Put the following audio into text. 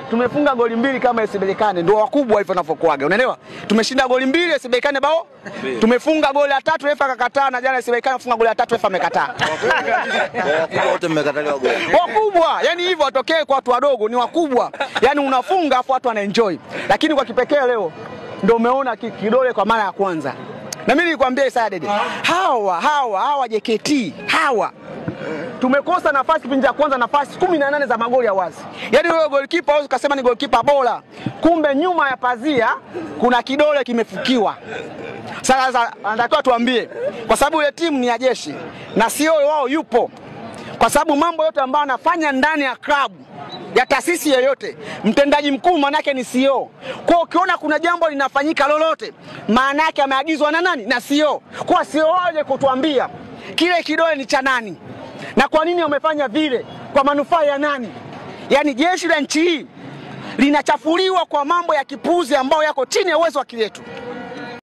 Tumefunga goli 2 kama Isibelekane, ndio wakubwa hivyo wanavyokuaga. Unaelewa? Tumeshinda goli 2 Isibelekane bao. Tumefunga goli la 3 refa akakataa, na jana Isibelekane funga goli la 3 refa amekataa. Wakubwa wote mmekataliwa goli. Wakubwa, yani hivyo watokee kwa watu wadogo ni wakubwa. Yani unafunga afu watu wanaenjoy. Lakini kwa kipekee leo ndio umeona kidole kwa mara ya kwanza. Na mimi nilikwambia Isaya Dede, hawa JKT, tumekosa nafasi kipindi cha kwanza, nafasi 18 za magoli ya wazi. Yaani wewe goalkeeper wewe ukasema ni goalkeeper bora, kumbe nyuma ya pazia kuna kidole kimefukiwa. Sasa anatakiwa tuambie, kwa sababu ile timu ni ya jeshi na CEO wao yupo. Kwa sababu mambo yote ambayo anafanya ndani ya klabu ya taasisi yoyote, mtendaji mkuu maana yake ni CEO. Kwa ukiona kuna jambo linafanyika lolote, maana yake ameagizwa na nani? Na CEO. Kwa CEO waje kutuambia kile kidole ni cha nani na kwa nini wamefanya vile, kwa manufaa ya nani. Yaani jeshi la nchi hii linachafuliwa kwa mambo ya kipuuzi ambayo yako chini ya uwezo wa akili yetu.